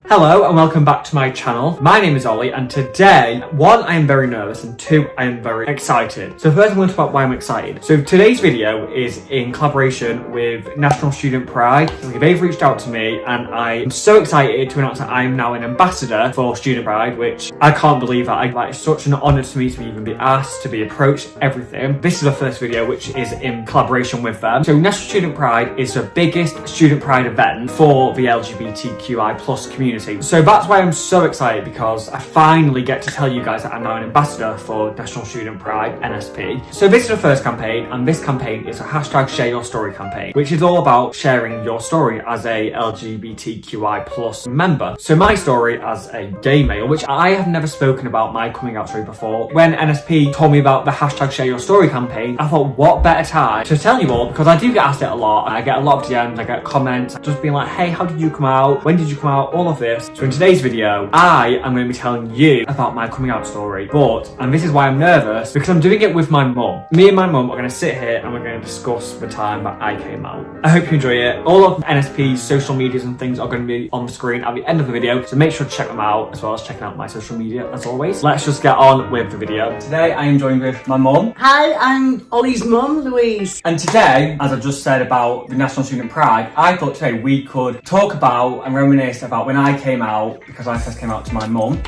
Hello and welcome back to my channel. My name is Oli and today, one, I am very nervous and two, I am very excited. So first I'm going to talk about why I'm excited. So today's video is in collaboration with National Student Pride. They've reached out to me and I am so excited to announce that I am now an ambassador for Student Pride, which I can't believe that. It's such an honour to me to even be asked, to be approached, everything. This is the first video which is in collaboration with them. So National Student Pride is the biggest student pride event for the LGBTQI plus community. So that's why I'm so excited, because I finally get to tell you guys that I'm now an ambassador for National Student Pride, NSP. So this is the first campaign, and this campaign is a hashtag share your story campaign, which is all about sharing your story as a LGBTQI plus member. So my story as a gay male, which I have never spoken about my coming out story before. When NSP told me about the hashtag share your story campaign, I thought what better time to tell you all, because I do get asked it a lot. I get a lot of DMs, I get comments, just being like, hey, how did you come out? When did you come out? All of this. So in today's video, I am going to be telling you about my coming out story, and this is why I'm nervous, because I'm doing it with my mum. Me and my mum are going to sit here and we're going to discuss the time that I came out. I hope you enjoy it. All of NSP's social medias and things are going to be on the screen at the end of the video, so make sure to check them out, as well as checking out my social media as always. Let's just get on with the video. Today I am joined with my mum. Hi, I'm Oli's mum, Louise. And today, as I just said about the National Student Pride, I thought today we could talk about and reminisce about when I came out, because I first came out to my mum.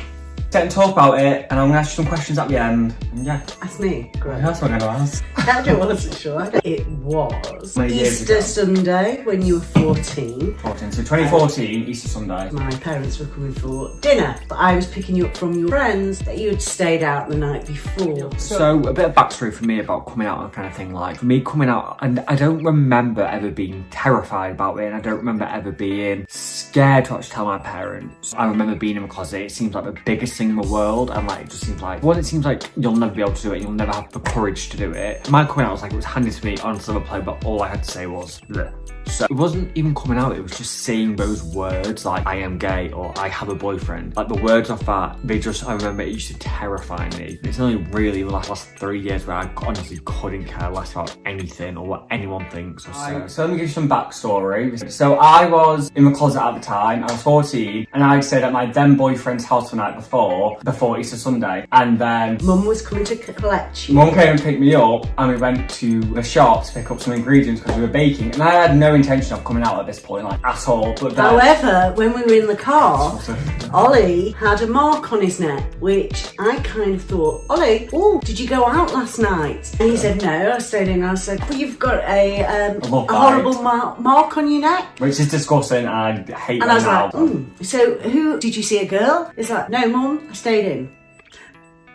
Sit and talk about it, and I'm going to ask you some questions at the end. And yeah. That's me. Great. That's what I'm going to ask. I wasn't sure. It was Many years Easter ago. Sunday when you were 14. 14. So 2014, Easter Sunday. My parents were coming for dinner, but I was picking you up from your friends that you had stayed out the night before. So a bit of backstory for me about coming out and kind of thing. Like, for me coming out, and I don't remember ever being terrified about it, and I don't remember ever being scared to actually tell my parents. I remember being in the closet. It seems like the biggest thing in the world, and like, it just seems like, one, it seems like you'll never be able to do it, you'll never have the courage to do it. My coming out was like, it was handed to me on a silver plate, but all I had to say was bleh. So it wasn't even coming out, it was just saying those words like I am gay or I have a boyfriend. Like the words of that, I remember it used to terrify me. It's only really the last 3 years where I honestly couldn't care less about anything or what anyone thinks or says. So let me give you some backstory. So I was in the closet at the time, I was 14, and I stayed at my then boyfriend's house the night before Easter Sunday. And then Mum was coming to collect you. Mum came and picked me up, and we went to the shop to pick up some ingredients because we were baking, and I had no intention of coming out at this point, like at all. But then, however, when we were in the car, Oli had a mark on his neck, which I kind of thought, Oli, oh, did you go out last night? And he said, no, I stayed in. I said, well, you've got a horrible mark on your neck. Which is disgusting, and I hate and that I was now. like, so who, did you see a girl? It's like, no, Mum, I stayed in.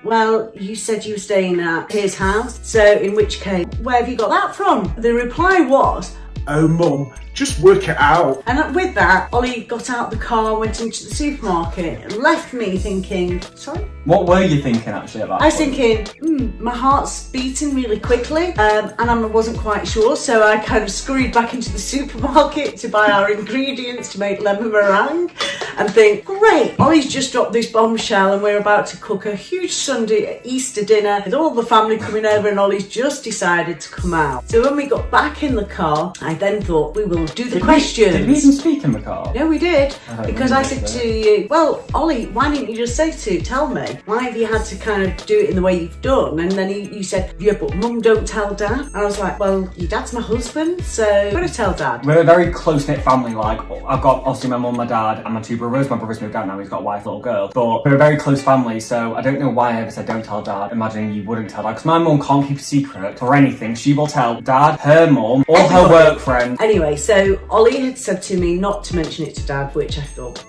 Well, you said you were staying at his house, so in which case, where have you got that from? The reply was, oh Mum, just work it out. and with that, Oli got out the car, went into the supermarket, and left me thinking, sorry? What were you thinking actually about? I was thinking, my heart's beating really quickly, and I wasn't quite sure, so I kind of scurried back into the supermarket to buy our ingredients to make lemon meringue, and think, great, Oli's just dropped this bombshell and we're about to cook a huge Sunday Easter dinner with all the family coming over, and Oli's just decided to come out. So when we got back in the car, I then thought we will do the questions. Did we even speak in the car? Yeah, we did, because I said that. to you, well, Oli, why didn't you just say tell me? Why have you had to kind of do it in the way you've done? And then you said, yeah, but Mum, don't tell Dad. And I was like, well, your dad's my husband, so I've got to tell Dad. We're a very close-knit family. Like, I've got obviously my mum, my dad, and my two brothers. My brother's moved out now, he's got a wife, little girl. But we're a very close family, so I don't know why I ever said don't tell Dad, imagining you wouldn't tell Dad. Because my mum can't keep a secret or anything. She will tell Dad, her mum, or her work friend. Anyway, so Oli had said to me not to mention it to Dad, which I thought,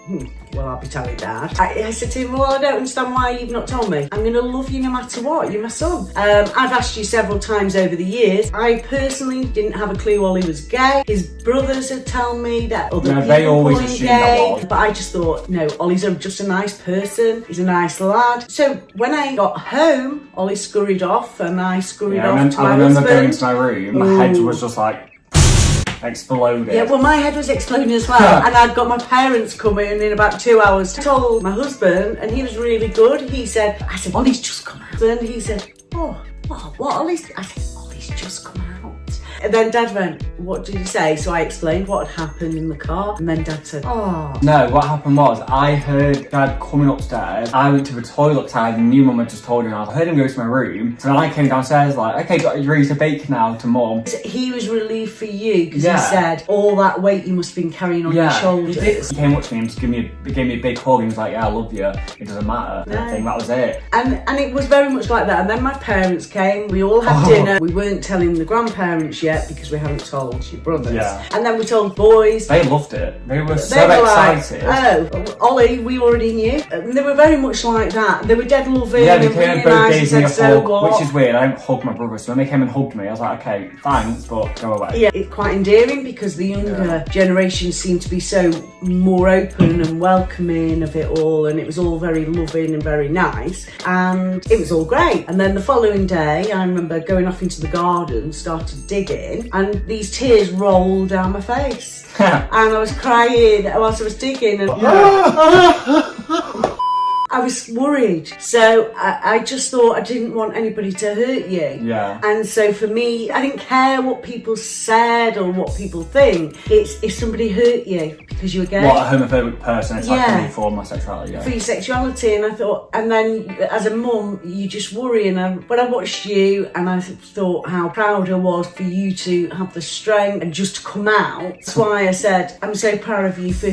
well, I'll be telling Dad. I said to him, well, I don't understand why you've not told me. I'm going to love you no matter what. You're my son. I've asked you several times over the years. I personally didn't have a clue Oli was gay. His brothers had told me that other people they always call him assumed gay. I was. But I just thought, no, Oli's just a nice person. He's a nice lad. So when I got home, Oli scurried off and I scurried off to my I remember going husband. to my room, my head was just like exploded. Yeah, well, my head was exploding as well, and I'd got my parents coming in about 2 hours. I told my husband, and he was really good. He said, I said, Ollie's just come out. And he said, oh, what, Ollie's? I said, Ollie's just come out. And then Dad went, what did he say? So I explained what had happened in the car, and then Dad said, oh. No, what happened was, I heard Dad coming upstairs. I went to the toilet side and knew Mum had just told him. I heard him go to my room. So then I came downstairs like, okay, got you ready to bake now to Mum. He was relieved for you because he said all that weight you must have been carrying on your shoulders. He came up to me and just gave me a big hug. He was like, yeah, I love you. It doesn't matter. No. I think that was it. And it was very much like that. And then my parents came. We all had dinner. We weren't telling the grandparents yet because we hadn't told your brothers. Yeah. And then we told boys. They loved it. They were so excited. Like, oh, Ollie, we already knew. And they were very much like that. They were dead loving. Yeah, they came and both gave me a hug, what? which is weird. I don't hug my brother, so when they came and hugged me, I was like, okay, thanks, but go away. Yeah, it's quite endearing because the younger generation seemed to be so more open and welcoming of it all, and it was all very loving and very nice, and it was all great. And then the following day, I remember going off into the garden, started digging, and these tears rolled down my face. And I was crying whilst I was digging, and I was worried. So I just thought I didn't want anybody to hurt you. Yeah. And so for me, I didn't care what people said or what people think. It's if somebody hurt you because you were gay. What, a homophobic person attacking me for my sexuality, For your sexuality. And I thought, and then as a mum, you just worry. And when I watched you, and I thought how proud I was for you to have the strength and just to come out. That's why I said, I'm so proud of you for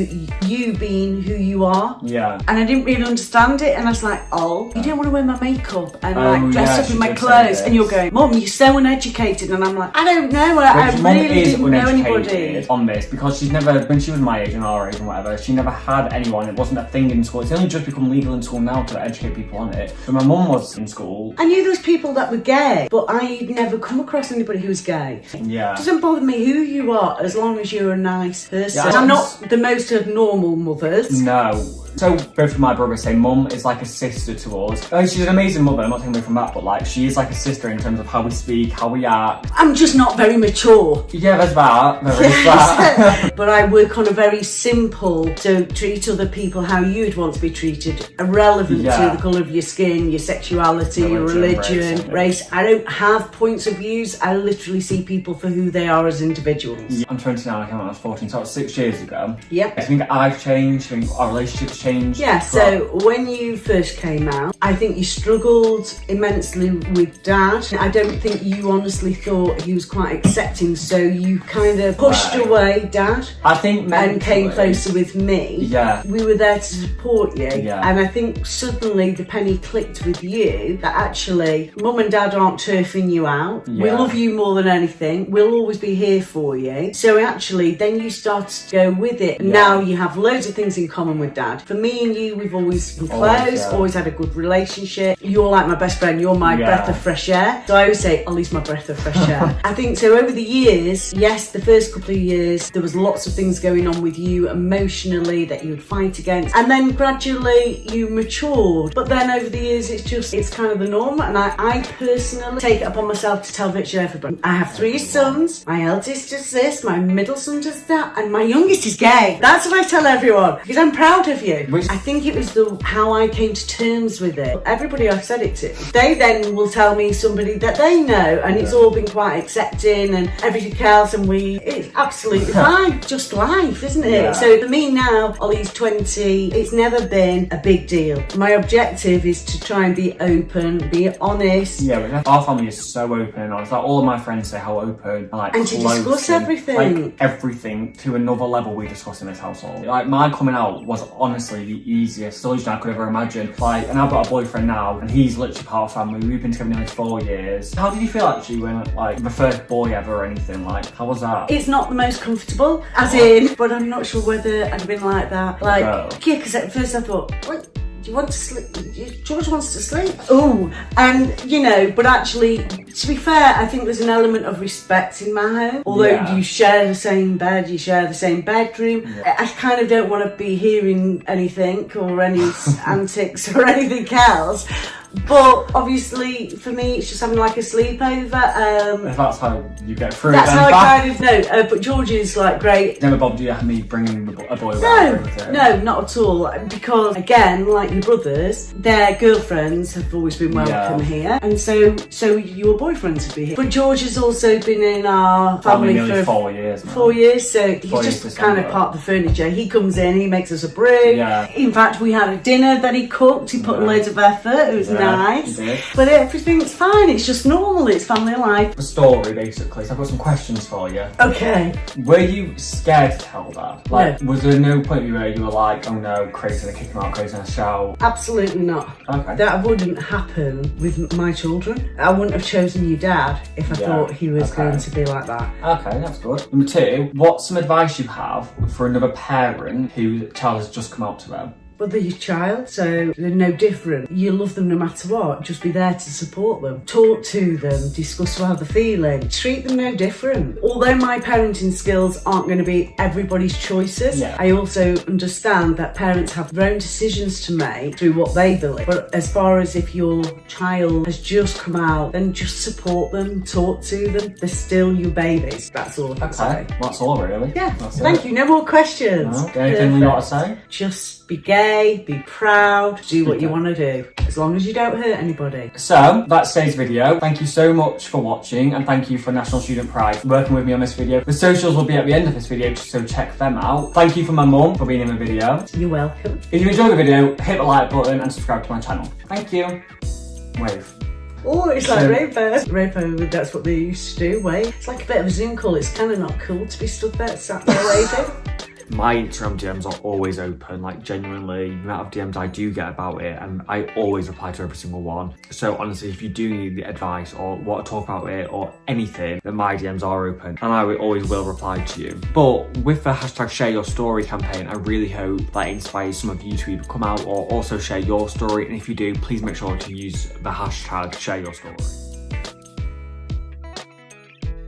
you being who you are. Yeah. And I didn't really understand it, and I was like, oh, you don't want to wear my makeup and like dress up in my clothes, and you're going, Mum, you're so uneducated, and I'm like, I don't know, I really didn't know anybody on this because she's never, when she was my age and our age and whatever, she never had anyone. It wasn't a thing in school. It's only just become legal in school now to educate people on it. But my mum was in school. I knew there was people that were gay, but I'd never come across anybody who was gay. Yeah. It doesn't bother me who you are as long as you're a nice person. Yeah, I'm not the most of normal mothers. No. So both of my brothers say Mum is like a sister to us. Oh, she's an amazing mother, I'm not taking away from that, but like she is like a sister in terms of how we speak, how we act. I'm just not very mature. Yeah, there's that. There is that. But I work on a very simple to treat other people how you'd want to be treated, irrelevant to the colour of your skin, your sexuality, your religion, race. I don't have points of views. I literally see people for who they are as individuals. Yeah, I'm 20 now, I came out when I was 14, so that was 6 years ago. Yep. I think I've changed, I think our relationship's changed. Yeah, so when you first came out, I think you struggled immensely with Dad. I don't think you honestly thought he was quite accepting, so you kind of pushed away Dad. I think mentally, and came closer with me. Yeah. We were there to support you. Yeah. And I think suddenly the penny clicked with you that actually Mum and Dad aren't turfing you out. Yeah. We love you more than anything. We'll always be here for you. So actually then you started to go with it. Yeah. Now you have loads of things in common with Dad. For me and you, we've always been close, always had a good relationship. You're like my best friend. You're my breath of fresh air. So I always say, Ollie's my breath of fresh air. I think so over the years, yes, the first couple of years, there was lots of things going on with you emotionally that you would fight against. And then gradually you matured. But then over the years, it's kind of the norm. And I personally take it upon myself to tell virtually everybody. I have 3 sons. My eldest is this, my middle son does that, and my youngest is gay. That's what I tell everyone because I'm proud of you. I think it was how I came to terms with it. Everybody I've said it to, they then will tell me somebody that they know, and it's all been quite accepting and everything else, and it's absolutely fine. Just life, isn't it? Yeah. So for me now, Ollie's 20, it's never been a big deal. My objective is to try and be open, be honest. Yeah, our family is so open and honest. Like, all of my friends say how open and to discuss everything. Like everything to another level we discuss in this household. Like my coming out was honestly the easiest solution I could ever imagine. Like, and I've got a boyfriend now, and he's literally part of family. We've been together nearly 4 years. How did you feel actually when like the first boy ever or anything? Like, how was that? It's not the most comfortable, as in, but I'm not sure whether I'd have been like that. Like, yeah, because at first I thought, what? Do you want to sleep? George wants to sleep. Oh, and but actually, to be fair, I think there's an element of respect in my home. Although you share the same bed, you share the same bedroom, I kind of don't want to be hearing anything or any antics or anything else. But obviously, for me, it's just having like a sleepover. If that's how you get through That's it, how I kind of know. But George is like great. Never bothered you me bringing a boy around? No, not at all. Because again, like your brothers, their girlfriends have always been welcome here, and so your boyfriends would be here. But George has also been in our family nearly for 4 years now. 4 years, so he's 4 years just kind of part of the furniture. He comes in, he makes us a brew. Yeah. In fact, we had a dinner that he cooked. He put loads of effort. It was nice. But everything's fine. It's just normal. It's family life. The story, basically. So I've got some questions for you. Okay. Were you scared to tell that? Like, was there no point where you were like, oh no, Craig's gonna kick him out, Craig's gonna shout? Absolutely not. Okay. That wouldn't happen with my children. I wouldn't have chosen your dad if I thought he was going to be like that. Okay, that's good. Number 2, what's some advice you have for another parent whose child has just come out to them? But they're your child, so they're no different. You love them no matter what. Just be there to support them. Talk to them, discuss how they're feeling. Treat them no different. Although my parenting skills aren't going to be everybody's choices, I also understand that parents have their own decisions to make through what they believe. But as far as if your child has just come out, then just support them, talk to them. They're still your babies. That's all I can say. That's all, really. Yeah, that's thank you. No more questions. No. Anything you got to say? Just be gay, be proud, do what you want to do, as long as you don't hurt anybody. So, that's today's video. Thank you so much for watching, and thank you for National Student Pride working with me on this video. The socials will be at the end of this video, so check them out. Thank you for my mum for being in the video. You're welcome. If you enjoyed the video, hit the like button and subscribe to my channel. Thank you. Wave. Oh, it's like rainbow. Rainbow, that's what they used to do, wave. It's like a bit of a Zoom call. It's kind of not cool to be stood there, sat there waving. My Instagram DMs are always open, like genuinely, the amount of DMs I do get about it, and I always reply to every single one. So honestly, if you do need advice or want to talk about it or anything, then my DMs are open and I always will reply to you. But with the hashtag Share Your Story campaign, I really hope that inspires some of you to either come out or also share your story. And if you do, please make sure to use the hashtag Share Your Story.